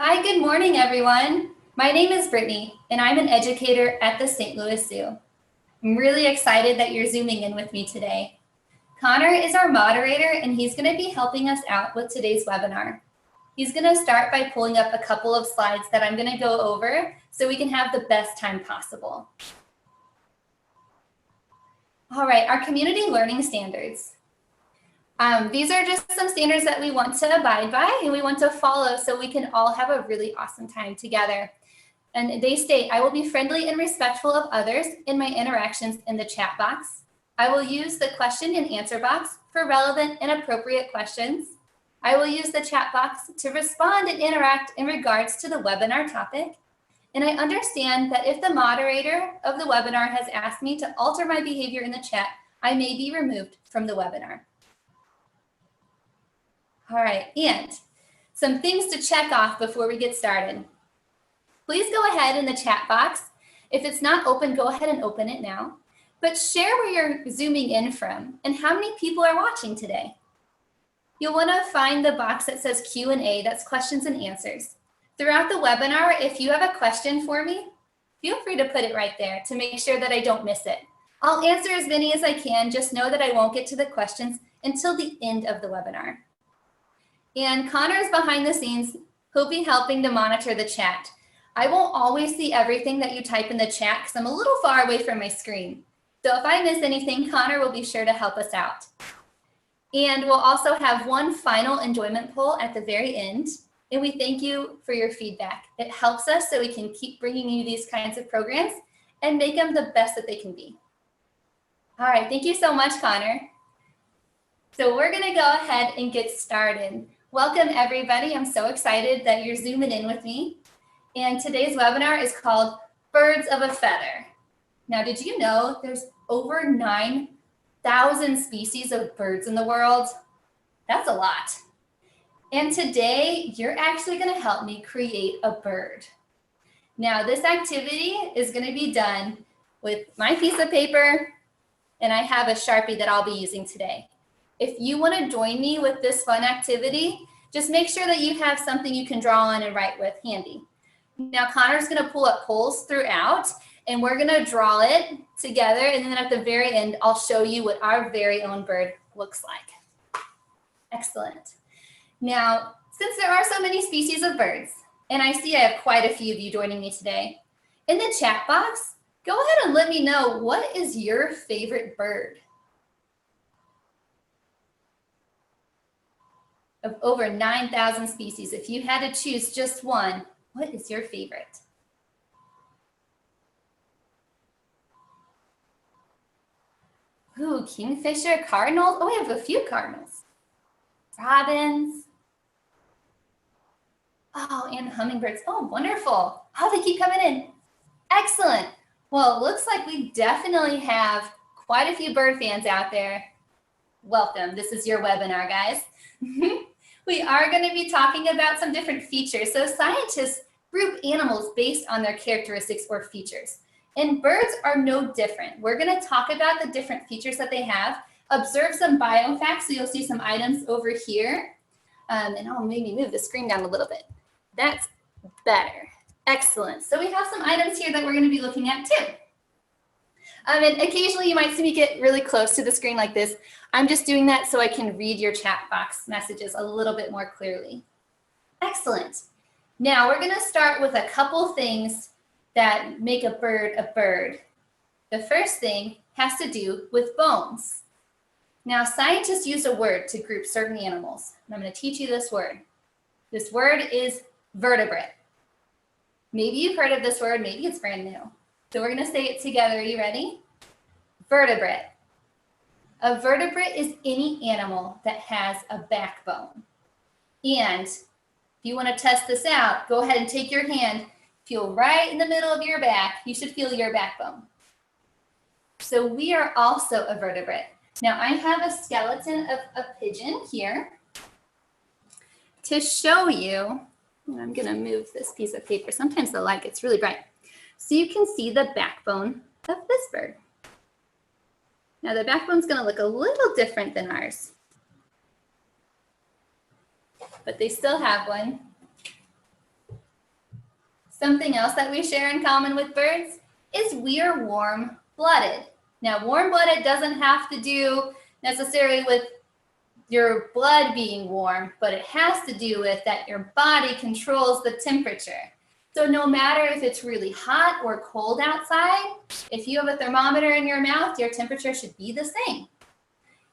Hi, good morning, everyone. My name is Brittany, and I'm an educator at the St. Louis Zoo. I'm really excited that you're Zooming in with me today. Connor is our moderator, and he's going to be helping us out with today's webinar. He's going to start by pulling up a couple of slides that I'm going to go over so we can have the best time possible. All right, our community learning standards. These are just some standards that we want to abide by and we want to follow so we can all have a really awesome time together. And they state, I will be friendly and respectful of others in my interactions in the chat box. I will use the question and answer box for relevant and appropriate questions. I will use the chat box to respond and interact in regards to the webinar topic. And I understand that if the moderator of the webinar has asked me to alter my behavior in the chat, I may be removed from the webinar. All right, and some things to check off before we get started. Please go ahead in the chat box. If it's not open, go ahead and open it now. But share where you're zooming in from and how many people are watching today. You'll want to find the box that says Q&A, that's questions and answers. Throughout the webinar, if you have a question for me, feel free to put it right there to make sure that I don't miss it. I'll answer as many as I can, just know that I won't get to the questions until the end of the webinar. And Connor is behind the scenes. He'll be helping to monitor the chat. I won't always see everything that you type in the chat because I'm a little far away from my screen. So if I miss anything, Connor will be sure to help us out. And we'll also have one final enjoyment poll at the very end. And we thank you for your feedback. It helps us so we can keep bringing you these kinds of programs and make them the best that they can be. All right, thank you so much, Connor. So we're gonna go ahead and get started. Welcome everybody, I'm so excited that you're zooming in with me. And today's webinar is called Birds of a Feather. Now, did you know there's over 9,000 species of birds in the world? That's a lot. And today, you're actually gonna help me create a bird. Now, this activity is gonna be done with my piece of paper, and I have a Sharpie that I'll be using today. If you want to join me with this fun activity, just make sure that you have something you can draw on and write with handy. Now, Connor's going to pull up polls throughout, and we're going to draw it together. And then at the very end, I'll show you what our very own bird looks like. Excellent. Now, since there are so many species of birds, and I see I have quite a few of you joining me today, in the chat box, go ahead and let me know, what is your favorite bird? Of over 9,000 species, if you had to choose just one, what is your favorite? Ooh, kingfisher, cardinals. Oh, we have a few cardinals. Robins. Oh, and hummingbirds. Oh, wonderful. Oh, they keep coming in. Excellent. Well, it looks like we definitely have quite a few bird fans out there. Welcome. This is your webinar, guys. We are going to be talking about some different features. So scientists group animals based on their characteristics or features. And birds are no different. We're going to talk about the different features that they have, observe some biofacts. So you'll see some items over here. And I'll maybe move the screen down a little bit. That's better. Excellent. So we have some items here that we're going to be looking at too. And occasionally you might see me get really close to the screen like this. I'm just doing that so I can read your chat box messages a little bit more clearly. Excellent. Now we're going to start with a couple things that make a bird a bird. The first thing has to do with bones. Now scientists use a word to group certain animals. And I'm going to teach you this word. This word is vertebrate. Maybe you've heard of this word, maybe it's brand new. So we're going to say it together. Are you ready? Vertebrate. A vertebrate is any animal that has a backbone. And if you want to test this out, go ahead and take your hand, feel right in the middle of your back. You should feel your backbone. So we are also a vertebrate. Now I have a skeleton of a pigeon here to show you. I'm going to move this piece of paper. Sometimes the light gets really bright. So you can see the backbone of this bird. Now the backbone's going to look a little different than ours, but they still have one. Something else that we share in common with birds is we are warm-blooded. Now, warm-blooded doesn't have to do necessarily with your blood being warm, but it has to do with that your body controls the temperature. So no matter if it's really hot or cold outside, if you have a thermometer in your mouth, your temperature should be the same.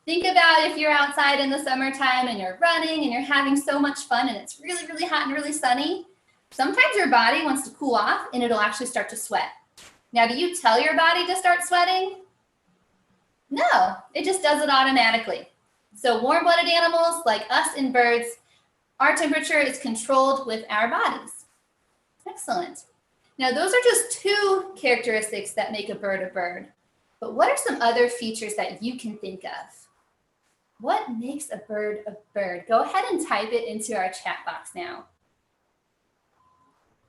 Think about if you're outside in the summertime and you're running and you're having so much fun and it's really, really hot and really sunny. Sometimes your body wants to cool off and it'll actually start to sweat. Now, do you tell your body to start sweating? No, it just does it automatically. So warm-blooded animals like us and birds, our temperature is controlled with our bodies. Excellent. Now, those are just two characteristics that make a bird. But what are some other features that you can think of? What makes a bird a bird? Go ahead and type it into our chat box now.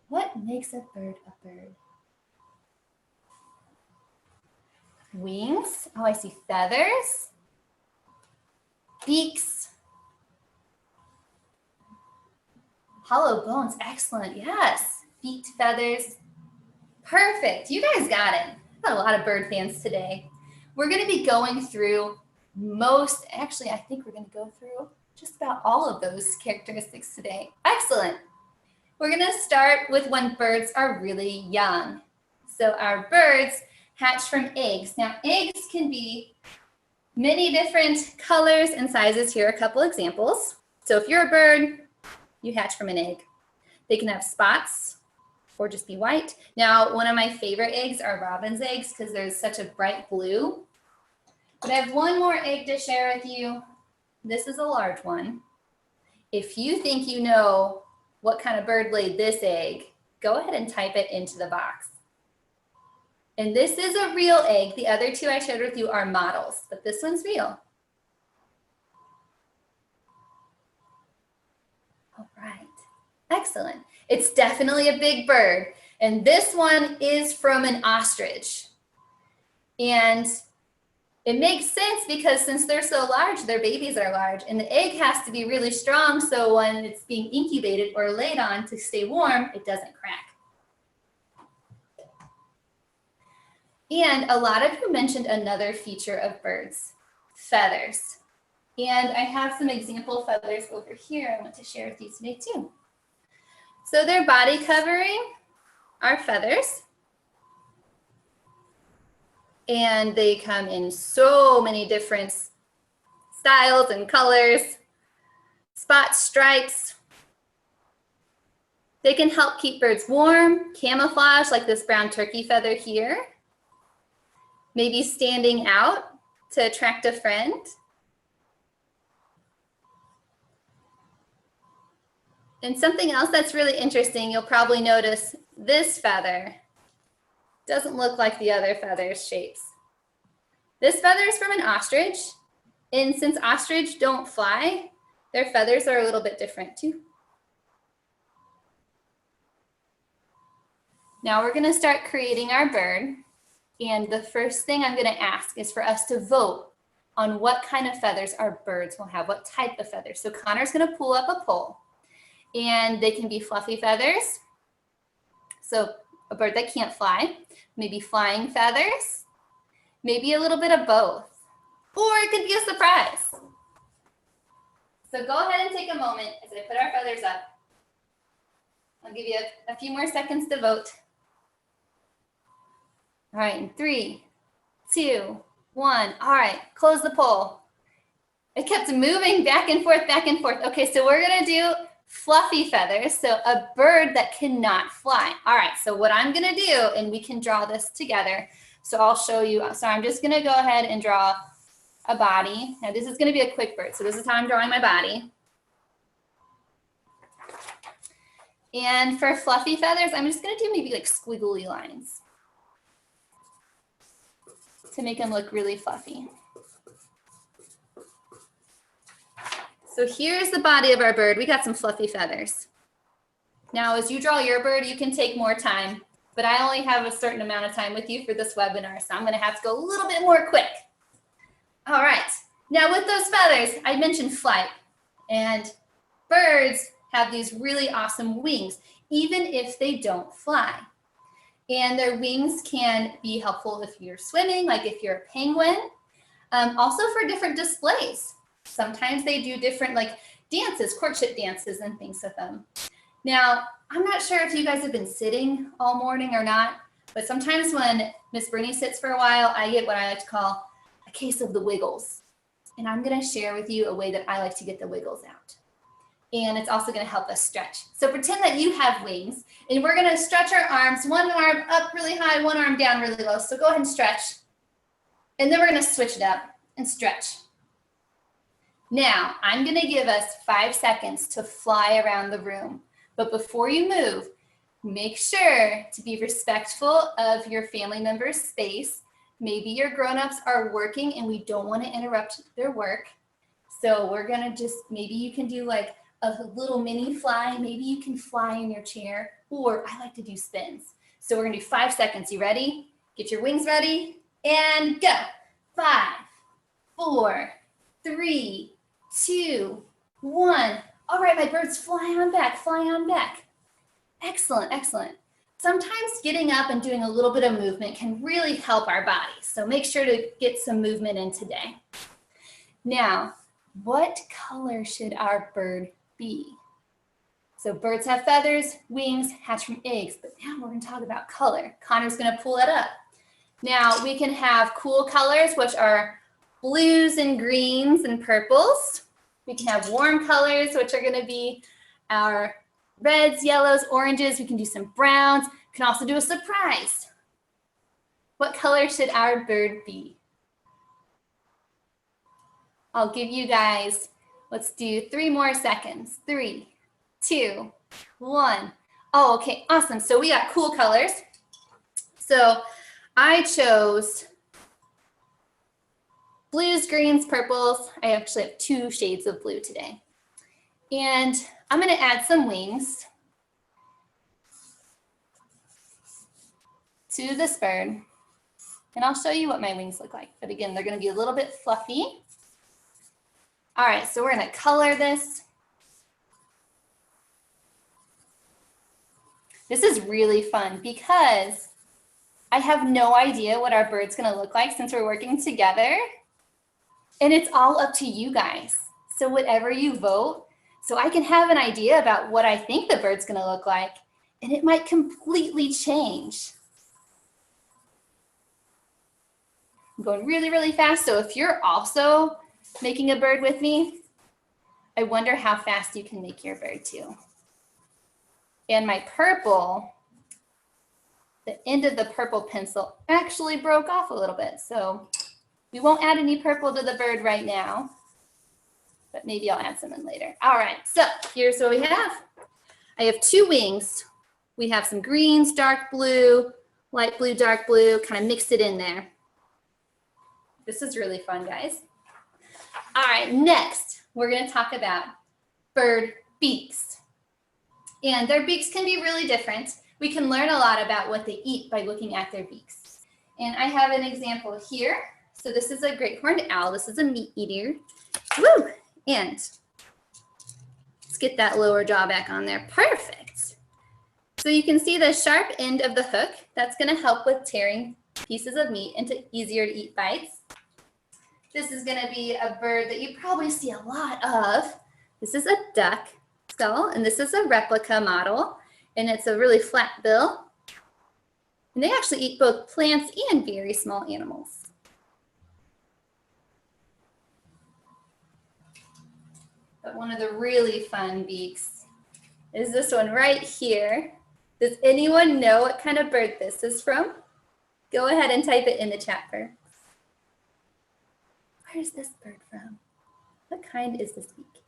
What makes a bird a bird? Wings. Oh, I see feathers. Beaks. Hollow bones. Excellent. Yes. Feet, feathers. Perfect. You guys got it. Got a lot of bird fans today. We're going to be going through I think we're going to go through just about all of those characteristics today. Excellent. We're going to start with when birds are really young. So our birds hatch from eggs. Now, eggs can be many different colors and sizes. Here are a couple examples. So if you're a bird, you hatch from an egg. They can have spots or just be white. Now, one of my favorite eggs are robin's eggs because they're such a bright blue. But I have one more egg to share with you. This is a large one. If you think you know what kind of bird laid this egg, go ahead and type it into the box. And this is a real egg. The other two I shared with you are models, but this one's real. All right, excellent. It's definitely a big bird. And this one is from an ostrich. And it makes sense because since they're so large, their babies are large, and the egg has to be really strong so when it's being incubated or laid on to stay warm, it doesn't crack. And a lot of you mentioned another feature of birds, feathers. And I have some example feathers over here I want to share with you today too. So their body covering are feathers. And they come in so many different styles and colors, spots, stripes. They can help keep birds warm, camouflage like this brown turkey feather here, maybe standing out to attract a friend. And something else that's really interesting, you'll probably notice this feather doesn't look like the other feathers' shapes. This feather is from an ostrich, and since ostrich don't fly, their feathers are a little bit different too. Now we're gonna start creating our bird, and the first thing I'm gonna ask is for us to vote on what kind of feathers our birds will have, what type of feathers. So Connor's gonna pull up a poll, and they can be fluffy feathers, so a bird that can't fly, maybe flying feathers, maybe a little bit of both, or it could be a surprise. So go ahead and take a moment as I put our feathers up. I'll give you a few more seconds to vote. All right, in 3, 2, 1. All right, close the poll. It kept moving back and forth, back and forth. Okay, so we're gonna do fluffy feathers, so a bird that cannot fly. All right, so what I'm gonna do, and we can draw this together, so I'll show you. So I'm just gonna go ahead and draw a body. Now this is gonna be a quick bird, so this is how I'm drawing my body. And for fluffy feathers, I'm just gonna do maybe like squiggly lines to make them look really fluffy. So here's the body of our bird. We got some fluffy feathers. Now, as you draw your bird, you can take more time, but I only have a certain amount of time with you for this webinar, so I'm gonna have to go a little bit more quick. All right, now with those feathers, I mentioned flight, and birds have these really awesome wings. even if they don't fly. And their wings can be helpful if you're swimming, like if you're a penguin. Also for different displays. Sometimes they do different like dances, courtship dances and things with them. Now, I'm not sure if you guys have been sitting all morning or not, but sometimes when Miss Brittany sits for a while, I get what I like to call a case of the wiggles. And I'm gonna share with you a way that I like to get the wiggles out. And it's also gonna help us stretch. So pretend that you have wings and we're gonna stretch our arms, one arm up really high, one arm down really low. So go ahead and stretch. And then we're gonna switch it up and stretch. Now, I'm gonna give us 5 seconds to fly around the room. But before you move, make sure to be respectful of your family member's space. Maybe your grown-ups are working and we don't want to interrupt their work. So we're gonna just, maybe you can do like a little mini fly. Maybe you can fly in your chair, or I like to do spins. So we're gonna do 5 seconds. You ready? Get your wings ready and go. 5, 4, 3, 2, 1. All right, my birds, fly on back, fly on back. Excellent, excellent. Sometimes getting up and doing a little bit of movement can really help our bodies. So make sure to get some movement in today. Now, what color should our bird be? So birds have feathers, wings, hatch from eggs, but now we're gonna talk about color. Connor's gonna pull it up. Now we can have cool colors, which are blues and greens and purples. We can have warm colors, which are gonna be our reds, yellows, oranges. We can do some browns. We can also do a surprise. What color should our bird be? I'll give you guys, let's do 3 more seconds. 3, 2, 1. Oh, okay, awesome. So we got cool colors. So I chose blues, greens, purples. I actually have 2 shades of blue today. And I'm gonna add some wings to this bird. And I'll show you what my wings look like. But again, they're gonna be a little bit fluffy. All right, so we're gonna color this. This is really fun because I have no idea what our bird's gonna look like since we're working together. And it's all up to you guys. So whatever you vote, so I can have an idea about what I think the bird's gonna look like, and it might completely change. I'm going really, really fast. So if you're also making a bird with me, I wonder how fast you can make your bird too. And my purple, the end of the purple pencil actually broke off a little bit. So we won't add any purple to the bird right now, but maybe I'll add some in later. All right, so here's what we have. I have 2 wings. We have some greens, dark blue, light blue, dark blue, kind of mixed it in there. This is really fun, guys. All right, next, we're gonna talk about bird beaks. And their beaks can be really different. We can learn a lot about what they eat by looking at their beaks. And I have an example here. So this is a great horned owl. This is a meat eater. Woo! And let's get that lower jaw back on there. Perfect. So you can see the sharp end of the hook. That's gonna help with tearing pieces of meat into easier to eat bites. This is gonna be a bird that you probably see a lot of. This is a duck skull, and this is a replica model, and it's a really flat bill. And they actually eat both plants and very small animals. But one of the really fun beaks is this one right here. Does anyone know what kind of bird this is from? Go ahead and type it in the chat bar. Where's this bird from? What kind is this beak?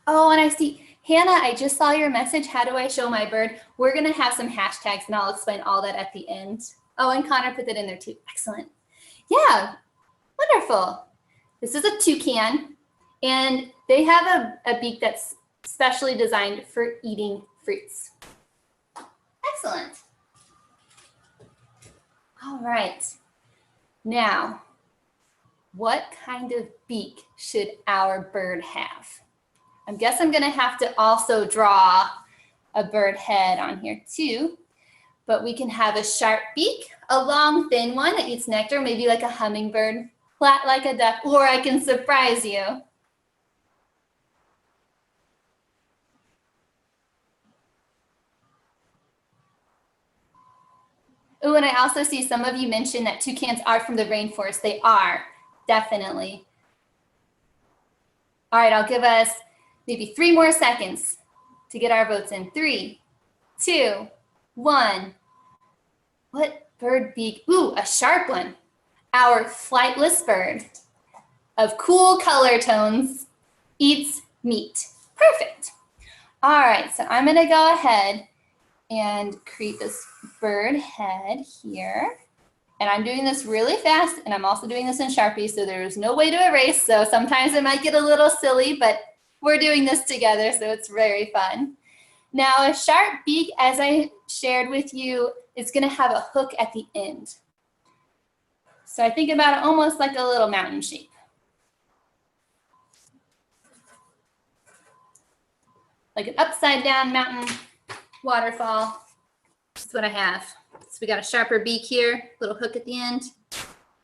Oh, and I see, Hannah, I just saw your message. How do I show my bird? We're gonna have some hashtags and I'll explain all that at the end. Oh, and Connor put that in there too. Excellent. Yeah, wonderful. This is a toucan, and they have a beak that's specially designed for eating fruits. Excellent. All right. Now, what kind of beak should our bird have? I guess I'm gonna have to also draw a bird head on here too, but we can have a sharp beak, a long thin one that eats nectar, maybe like a hummingbird, flat like a duck, or I can surprise you. Oh, and I also see some of you mentioned that toucans are from the rainforest. They are, definitely. All right, I'll give us maybe 3 more seconds to get our votes in. 3, 2, 1. What bird beak? Ooh, a sharp one. Our flightless bird of cool color tones eats meat. Perfect. All right, so I'm gonna go ahead and create this bird head here. And I'm doing this really fast, and I'm also doing this in Sharpie, so there's no way to erase. So sometimes it might get a little silly, but we're doing this together, so it's very fun. Now, a sharp beak, as I shared with you, is gonna have a hook at the end. So I think about it almost like a little mountain shape. Like an upside down mountain waterfall. That's what I have. So we got a sharper beak here, little hook at the end.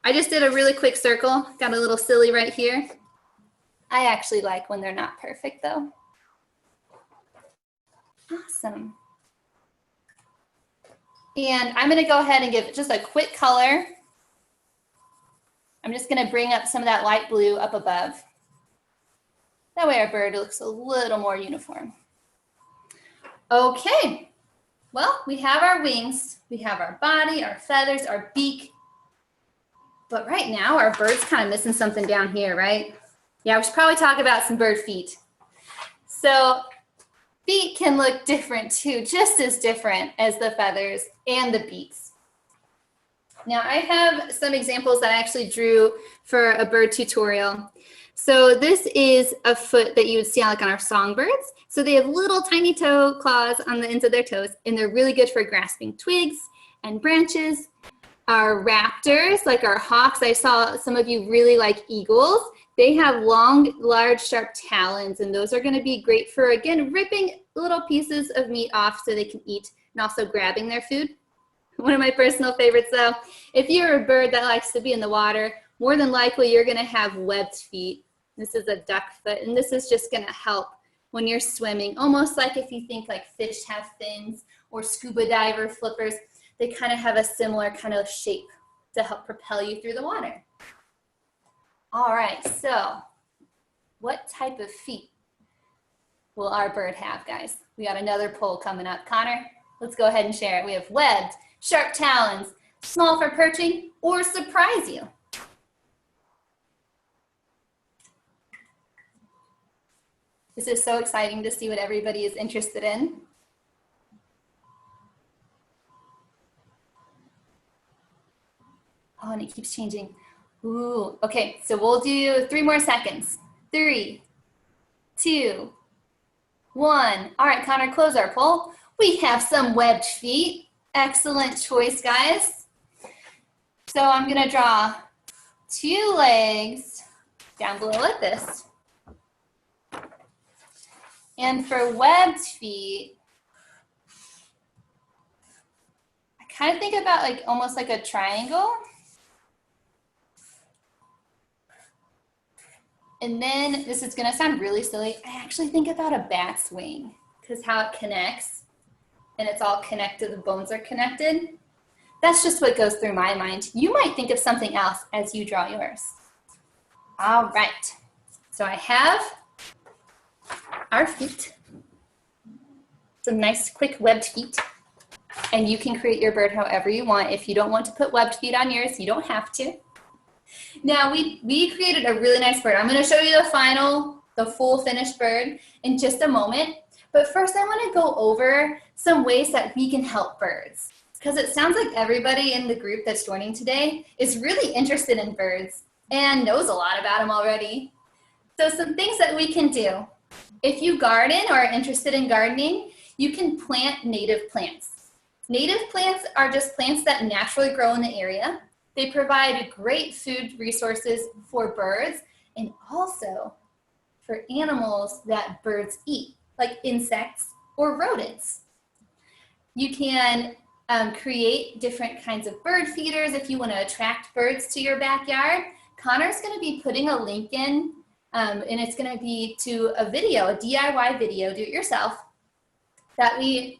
I just did a really quick circle, got a little silly right here. I actually like when they're not perfect though. Awesome. And I'm gonna go ahead and give it just a quick color. I'm just gonna bring up some of that light blue up above. That way our bird looks a little more uniform. Okay. Well, we have our wings, we have our body, our feathers, our beak. But right now, our bird's kind of missing something down here, right? Yeah, we should probably talk about some bird feet. So feet can look different too, just as different as the feathers and the beaks. Now I have some examples that I actually drew for a bird tutorial. So this is a foot that you would see like on our songbirds. So they have little tiny toe claws on the ends of their toes, and they're really good for grasping twigs and branches. Our raptors, like our hawks, I saw some of you really like eagles. They have long, large, sharp talons, and those are gonna be great for, again, ripping little pieces of meat off so they can eat, and also grabbing their food. One of my personal favorites though, if you're a bird that likes to be in the water, more than likely you're gonna have webbed feet. This is a duck foot, and this is just gonna help when you're swimming, almost like if you think like fish have fins or scuba diver flippers, they kind of have a similar kind of shape to help propel you through the water. All right, so what type of feet will our bird have, guys? We got another poll coming up. Connor, let's go ahead and share it. We have webbed, sharp talons, small for perching, or surprise you. This is so exciting to see what everybody is interested in. Oh, and it keeps changing. Ooh, okay, so we'll do 3 more seconds. 3, 2, 1. All right, Connor, close our poll. We have some webbed feet. Excellent choice, guys. So I'm gonna draw 2 legs down below like this. And for webbed feet, I kind of think about like almost like a triangle. And then this is gonna sound really silly. I actually think about a bat's wing because how it connects and it's all connected, the bones are connected. That's just what goes through my mind. You might think of something else as you draw yours. All right, so I have our feet, some nice quick webbed feet, and you can create your bird however you want. If you don't want to put webbed feet on yours, you don't have to. Now we created a really nice bird. I'm gonna show you the full finished bird in just a moment. But first I wanna go over some ways that we can help birds, because it sounds like everybody in the group that's joining today is really interested in birds and knows a lot about them already. So some things that we can do. If you garden or are interested in gardening, you can plant native plants. Native plants are just plants that naturally grow in the area. They provide great food resources for birds and also for animals that birds eat, like insects or rodents. You can create different kinds of bird feeders if you want to attract birds to your backyard. Connor's going to be putting a link in, and it's going to be to a video, a DIY video, do it yourself, that the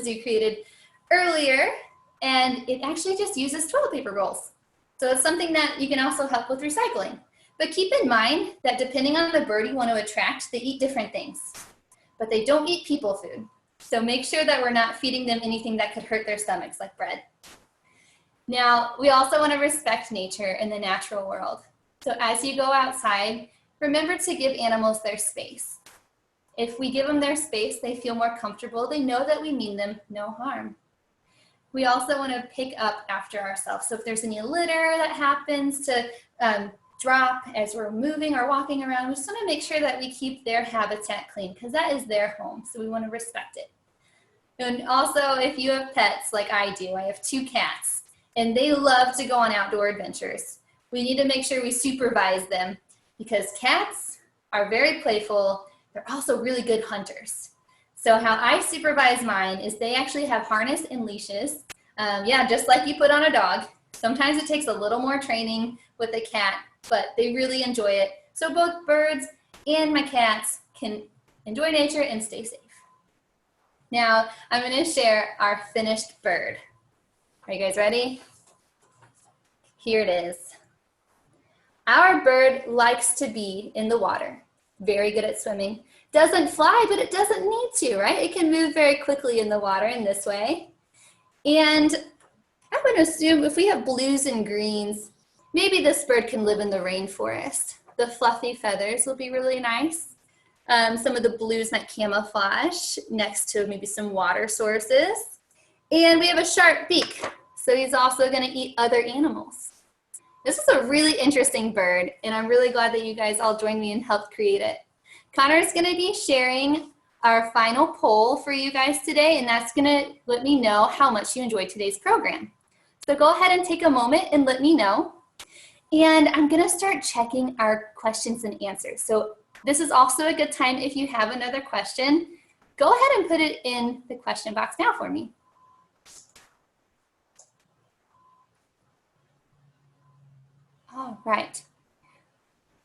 zoo created earlier, and it actually just uses toilet paper rolls. So it's something that you can also help with recycling. But keep in mind that depending on the bird you want to attract, they eat different things, but they don't eat people food. So make sure that we're not feeding them anything that could hurt their stomachs, like bread. Now, we also want to respect nature and the natural world. So as you go outside, remember to give animals their space. If we give them their space, they feel more comfortable. They know that we mean them no harm. We also want to pick up after ourselves. So if there's any litter that happens to drop as we're moving or walking around, we just want to make sure that we keep their habitat clean because that is their home. So we want to respect it. And also, if you have pets like I do, I have 2 cats, and they love to go on outdoor adventures. We need to make sure we supervise them because cats are very playful. They're also really good hunters. So how I supervise mine is they actually have harness and leashes. Yeah, just like you put on a dog. Sometimes it takes a little more training with a cat, but they really enjoy it. So both birds and my cats can enjoy nature and stay safe. Now, I'm going to share our finished bird. Are you guys ready? Here it is. Our bird likes to be in the water. Very good at swimming. Doesn't fly, but it doesn't need to, right? It can move very quickly in the water in this way. And I'm going to assume if we have blues and greens, maybe this bird can live in the rainforest. The fluffy feathers will be really nice. Some of the blues might camouflage next to maybe some water sources. And we have a sharp beak, so he's also going to eat other animals. This is a really interesting bird, and I'm really glad that you guys all joined me and helped create it. Connor's going to be sharing our final poll for you guys today, and that's going to let me know how much you enjoyed today's program. So go ahead and take a moment and let me know. And I'm going to start checking our questions and answers. So this is also a good time if you have another question, go ahead and put it in the question box now for me. All right.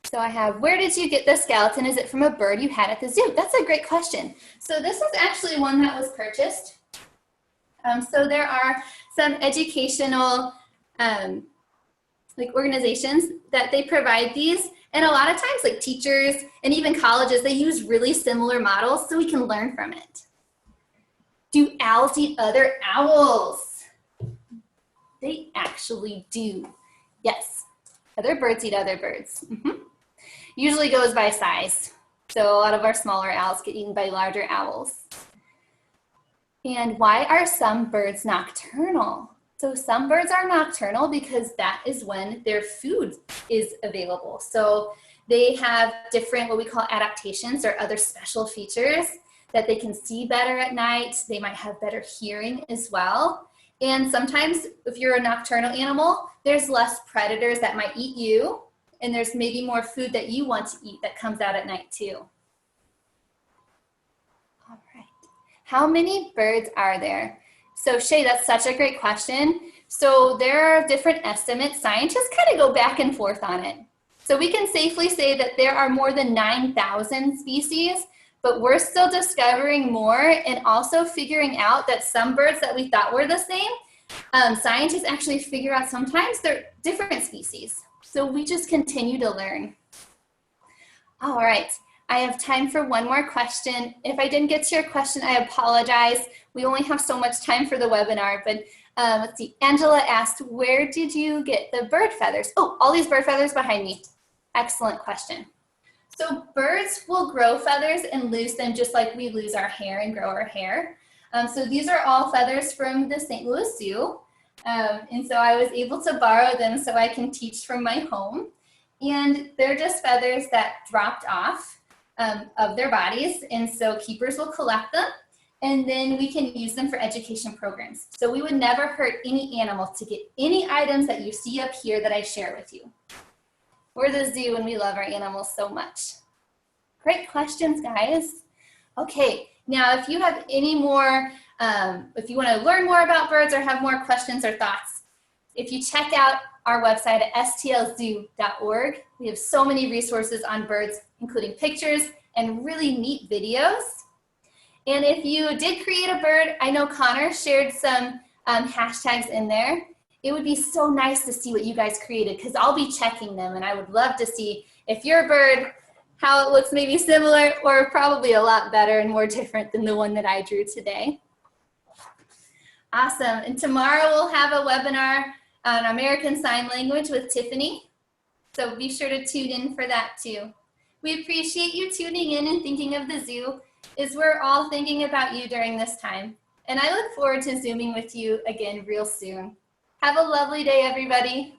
So I have, where did you get the skeleton? Is it from a bird you had at the zoo? That's a great question. So this was actually one that was purchased. So there are some educational organizations that they provide these. And a lot of times, like teachers and even colleges, they use really similar models so we can learn from it. Do owls eat other owls? They actually do. Yes, other birds eat other birds. Usually goes by size. So a lot of our smaller owls get eaten by larger owls. And why are some birds nocturnal? So some birds are nocturnal because that is when their food is available. So they have different, what we call adaptations or other special features that they can see better at night. They might have better hearing as well. And sometimes if you're a nocturnal animal, there's less predators that might eat you, and there's maybe more food that you want to eat that comes out at night too. All right. How many birds are there? So Shay, that's such a great question. So there are different estimates. Scientists kind of go back and forth on it. So we can safely say that there are more than 9,000 species, but we're still discovering more and also figuring out that some birds that we thought were the same, scientists actually figure out sometimes they're different species. So we just continue to learn. All right. I have time for one more question. If I didn't get to your question, I apologize. We only have so much time for the webinar, but let's see. Angela asked, where did you get the bird feathers? Oh, all these bird feathers behind me. Excellent question. So birds will grow feathers and lose them just like we lose our hair and grow our hair. So these are all feathers from the St. Louis Zoo. And so I was able to borrow them so I can teach from my home. And they're just feathers that dropped off of their bodies, and so keepers will collect them, and then we can use them for education programs. So we would never hurt any animal to get any items that you see up here that I share with you. We're the zoo and we love our animals so much. Great questions, guys. Okay, now if you have any more, if you want to learn more about birds or have more questions or thoughts, if you check out our website at STLZOO.org, we have so many resources on birds, including pictures and really neat videos. And if you did create a bird, I know Connor shared some hashtags in there. It would be so nice to see what you guys created because I'll be checking them and I would love to see if your bird, how it looks maybe similar or probably a lot better and more different than the one that I drew today. Awesome, and tomorrow we'll have a webinar on American Sign Language with Tiffany. So be sure to tune in for that too. We appreciate you tuning in and thinking of the zoo as we're all thinking about you during this time. And I look forward to Zooming with you again real soon. Have a lovely day, everybody.